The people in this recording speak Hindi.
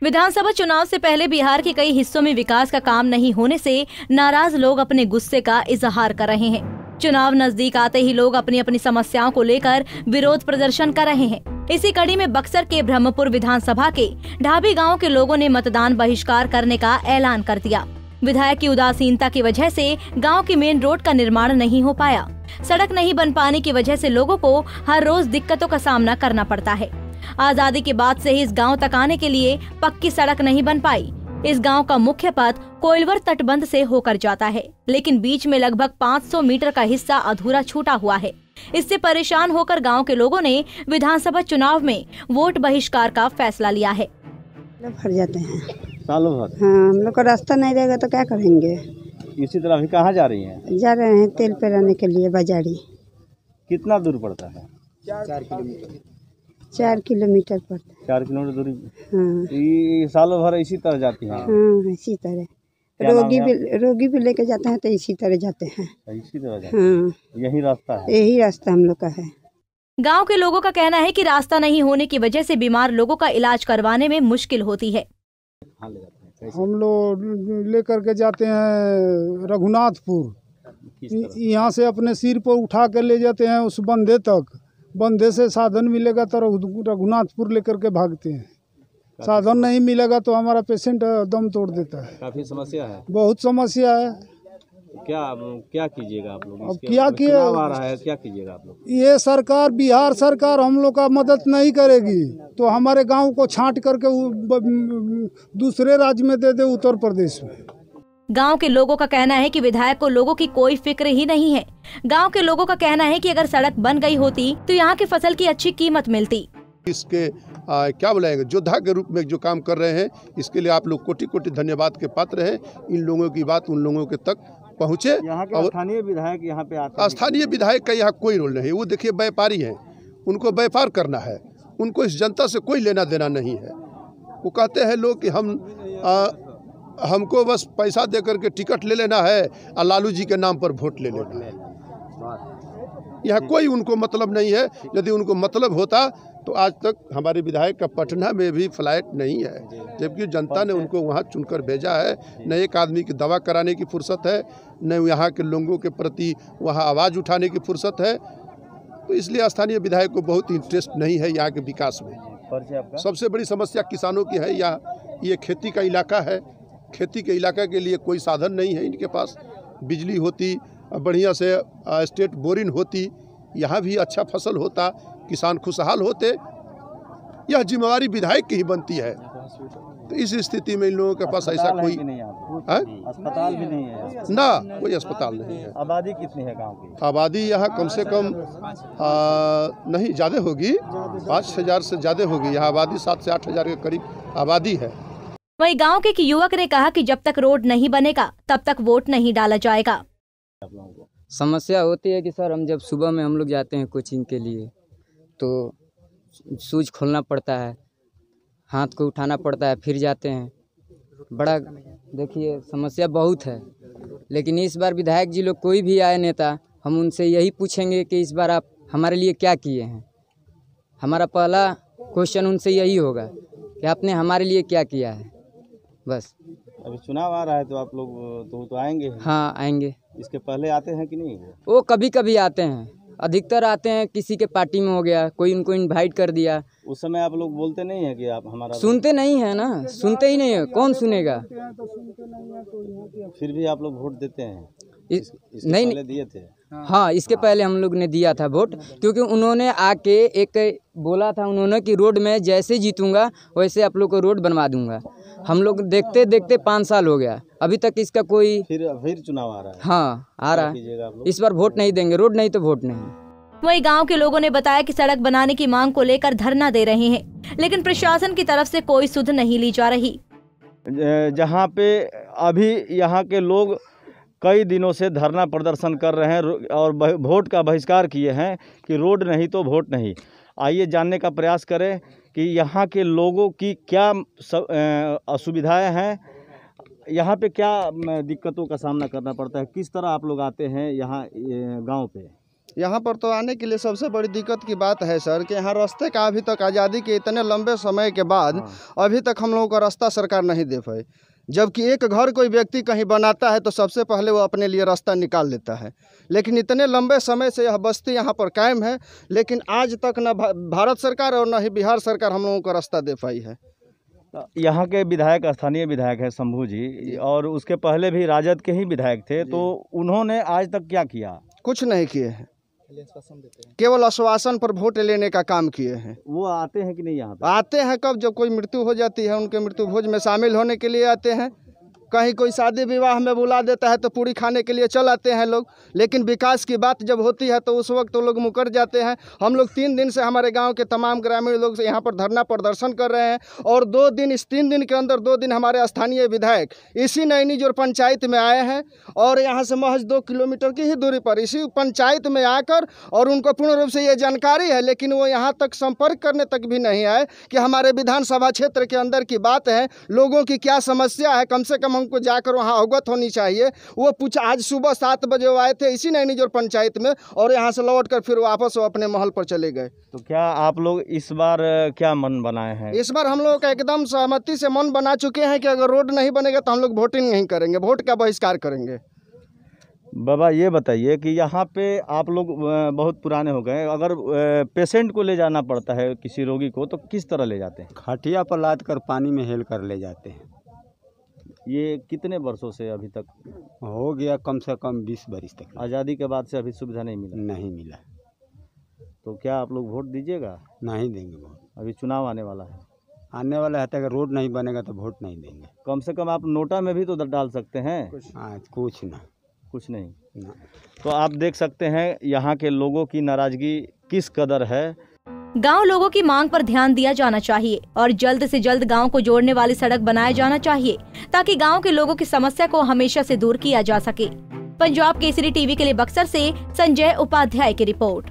विधानसभा चुनाव से पहले बिहार के कई हिस्सों में विकास का काम नहीं होने से नाराज लोग अपने गुस्से का इजहार कर रहे हैं। चुनाव नजदीक आते ही लोग अपनी अपनी समस्याओं को लेकर विरोध प्रदर्शन कर रहे हैं। इसी कड़ी में बक्सर के ब्रह्मपुर विधानसभा के ढाबी गांव के लोगों ने मतदान बहिष्कार करने का ऐलान कर दिया। विधायक की उदासीनता की वजह से गांव की मेन रोड का निर्माण नहीं हो पाया। सड़क नहीं बन पाने की वजह से लोगों को हर रोज दिक्कतों का सामना करना पड़ता है। आजादी के बाद से ही इस गांव तक आने के लिए पक्की सड़क नहीं बन पाई। इस गांव का मुख्य पथ कोइलवर तटबंध से होकर जाता है, लेकिन बीच में लगभग 500 मीटर का हिस्सा अधूरा छूटा हुआ है। इससे परेशान होकर गांव के लोगों ने विधानसभा चुनाव में वोट बहिष्कार का फैसला लिया है। भर जाते हैं सालों भर। हाँ, हम लोग का रास्ता नहीं रहेगा तो क्या करेंगे। इसी तरह अभी कहाँ जा रही हैं? जा रहे हैं तेल पेराने के लिए बाजारी। कितना दूर पड़ता है? 4 किलोमीटर पड़ता है। 4 किलोमीटर दूरी। हाँ, ये सालों भर इसी तरह जाती हैं? हाँ, इसी तरह रोगी भी लेके जाते हैं तो इसी तरह जाते हैं। इसी तरह जाते हाँ, हैं। यही रास्ता है? यही रास्ता हम लोग का है। गांव के लोगों का कहना है कि रास्ता नहीं होने की वजह से बीमार लोगों का इलाज करवाने में मुश्किल होती है। हम लोग लेकर के जाते हैं रघुनाथपुर। यहाँ से अपने सिर पर उठा कर ले जाते हैं उस बंदे तक। बंदे से साधन मिलेगा तो रघुनाथपुर लेकर के भागते हैं। साधन नहीं मिलेगा तो हमारा पेशेंट दम तोड़ देता है। काफी समस्या है। बहुत समस्या है। क्या कीजिएगा आप लोग? अब क्या किए, आ रहा है, क्या कीजिएगा आप लोग? ये सरकार, बिहार सरकार हम लोग का मदद नहीं करेगी तो हमारे गांव को छांट करके दूसरे राज्य में दे दे, उत्तर प्रदेश में। गांव के लोगों का कहना है कि विधायक को लोगों की कोई फिक्र ही नहीं है। गांव के लोगों का कहना है कि अगर सड़क बन गई होती तो यहाँ की फसल की अच्छी कीमत मिलती। इसके क्या बोलेंगे, योद्धा के रूप में जो काम कर रहे हैं, इसके लिए आप लोग कोटि कोटि धन्यवाद के पात्र हैं। इन लोगों की बात उन लोगों के तक पहुँचे। यहाँ के स्थानीय विधायक यहाँ पे आते हैं? स्थानीय विधायक का यहाँ कोई रोल नहीं। वो देखिए व्यापारी हैं, उनको व्यापार करना है, उनको इस जनता से कोई लेना देना नहीं है। वो कहते हैं लोग कि हमको बस पैसा दे करके टिकट ले लेना है और लालू जी के नाम पर वोट ले लेना है। यहाँ कोई उनको मतलब नहीं है। यदि उनको मतलब होता तो आज तक हमारे विधायक का पटना में भी फ्लाइट नहीं है, जबकि जनता ने उनको वहाँ चुनकर भेजा है। न एक आदमी की दवा कराने की फुर्सत है, न यहाँ के लोगों के प्रति वहाँ आवाज़ उठाने की फुर्सत है। तो इसलिए स्थानीय विधायक को बहुत इंटरेस्ट नहीं है यहाँ के विकास में। सबसे बड़ी समस्या किसानों की है। यहाँ ये खेती का इलाका है। खेती के इलाके के लिए कोई साधन नहीं है इनके पास। बिजली होती, बढ़िया से स्टेट बोरिंग होती, यहाँ भी अच्छा फसल होता, किसान खुशहाल होते। यह जिम्मेवारी विधायक की ही बनती है। तो इस स्थिति में इन लोगों के पास ऐसा कोई अस्पताल भी नहीं है ना, कोई अस्पताल नहीं है। आबादी कितनी है गांव की? आबादी यहाँ कम से कम नहीं ज़्यादा होगी, 5000 से ज़्यादा होगी। यहाँ आबादी 7 से 8 हजार के करीब आबादी है। वहीं गांव के एक युवक ने कहा कि जब तक रोड नहीं बनेगा तब तक वोट नहीं डाला जाएगा। समस्या होती है कि सर, हम जब सुबह में हम लोग जाते हैं कोचिंग के लिए तो शूज खोलना पड़ता है, हाथ को उठाना पड़ता है, फिर जाते हैं। बड़ा देखिए समस्या बहुत है। लेकिन इस बार विधायक जी लोग कोई भी आए नेता, हम उनसे यही पूछेंगे कि इस बार आप हमारे लिए क्या किए हैं। हमारा पहला क्वेश्चन उनसे यही होगा कि आपने हमारे लिए क्या किया है। बस अभी चुनाव आ रहा है तो आप लोग तो आएंगे? हाँ, आएंगे। इसके पहले आते हैं कि नहीं? वो कभी कभी आते हैं, अधिकतर आते हैं। किसी के पार्टी में हो गया, कोई उनको इनवाइट कर दिया। उस समय आप लोग बोलते नहीं है कि आप हमारा? सुनते नहीं है ना, सुनते ही नहीं है, कौन सुनेगा। फिर भी आप लोग वोट देते हैं? नहीं पहले दिए थे? हाँ, इसके पहले हम लोग ने दिया था वोट, क्योंकि उन्होंने आके एक बोला था उन्होंने कि रोड में जैसे जीतूंगा वैसे आप लोग को रोड बनवा दूंगा। हम लोग देखते देखते 5 साल हो गया, अभी तक इसका कोई। फिर चुनाव आ रहा है? हाँ, आ रहा है। इस बार वोट नहीं देंगे, रोड नहीं तो वोट नहीं। वहीं गांव के लोगों ने बताया कि सड़क बनाने की मांग को लेकर धरना दे रहे हैं, लेकिन प्रशासन की तरफ से कोई सुध नहीं ली जा रही। जहाँ पे अभी यहाँ के लोग कई दिनों से धरना प्रदर्शन कर रहे हैं और वोट का बहिष्कार किए हैं कि रोड नहीं तो वोट नहीं। आइए जानने का प्रयास करें कि यहाँ के लोगों की क्या असुविधाएं हैं, यहाँ पे क्या दिक्कतों का सामना करना पड़ता है, किस तरह आप लोग आते हैं यहाँ गांव पे। यहाँ पर तो आने के लिए सबसे बड़ी दिक्कत की बात है सर कि यहाँ रास्ते का अभी तक आज़ादी के इतने लंबे समय के बाद अभी तक हम लोगों का रास्ता सरकार नहीं दे पाई। जबकि एक घर कोई व्यक्ति कहीं बनाता है तो सबसे पहले वो अपने लिए रास्ता निकाल लेता है, लेकिन इतने लंबे समय से यह बस्ती यहाँ पर कायम है, लेकिन आज तक न भारत सरकार और न ही बिहार सरकार हम लोगों को रास्ता दे पाई है। यहाँ के विधायक स्थानीय विधायक है शंभू जी, और उसके पहले भी राजद के ही विधायक थे, तो उन्होंने आज तक क्या किया? कुछ नहीं किए हैं, केवल आश्वासन पर वोट लेने का काम किए हैं। वो आते हैं कि नहीं? यहाँ आते हैं कब, जब कोई मृत्यु हो जाती है उनके मृत्यु भोज में शामिल होने के लिए आते हैं। कहीं कोई शादी विवाह में बुला देता है तो पूरी खाने के लिए चल आते हैं लोग, लेकिन विकास की बात जब होती है तो उस वक्त तो लोग मुकर जाते हैं। हम लोग 3 दिन से हमारे गांव के तमाम ग्रामीण लोग यहाँ पर धरना प्रदर्शन कर रहे हैं, और 2 दिन, इस 3 दिन के अंदर 2 दिन हमारे स्थानीय विधायक इसी नैनीजोर पंचायत में आए हैं, और यहाँ से महज 2 किलोमीटर की ही दूरी पर इसी पंचायत में आकर, और उनको पूर्ण रूप से ये जानकारी है, लेकिन वो यहाँ तक संपर्क करने तक भी नहीं आए कि हमारे विधानसभा क्षेत्र के अंदर की बात है, लोगों की क्या समस्या है, कम से कम हमको जाकर वहाँ अवगत होनी चाहिए। वो पूछा, आज सुबह 7 बजे वो आए थे इसी नैनीजोर पंचायत में, और यहाँ से लौट कर फिर वापस वो अपने महल पर चले गए। तो क्या आप लोग इस बार क्या मन बनाए हैं? इस बार हम लोग का एकदम सहमति से मन बना चुके हैं कि अगर रोड नहीं बनेगा तो हम लोग वोटिंग नहीं करेंगे, वोट का बहिष्कार करेंगे। बाबा ये बताइए कि यहाँ पे आप लोग बहुत पुराने हो गए, अगर पेशेंट को ले जाना पड़ता है किसी रोगी को तो किस तरह ले जाते हैं? खटिया पर लाद कर पानी में हेल कर ले जाते हैं। ये कितने वर्षों से अभी तक हो गया? कम से कम 20 बरस तक। आज़ादी के बाद से अभी सुविधा नहीं मिला? नहीं मिला। तो क्या आप लोग वोट दीजिएगा? नहीं देंगे वोट। अभी चुनाव आने वाला है। आने वाला है तो अगर रोड नहीं बनेगा तो वोट नहीं देंगे। कम से कम आप नोटा में भी तो डाल सकते हैं। कुछ ना, कुछ नहीं ना। तो आप देख सकते हैं यहाँ के लोगों की नाराजगी किस कदर है। गांव लोगों की मांग पर ध्यान दिया जाना चाहिए और जल्द से जल्द गांव को जोड़ने वाली सड़क बनाया जाना चाहिए, ताकि गांव के लोगों की समस्या को हमेशा से दूर किया जा सके। पंजाब केसरी टीवी के लिए बक्सर से संजय उपाध्याय की रिपोर्ट।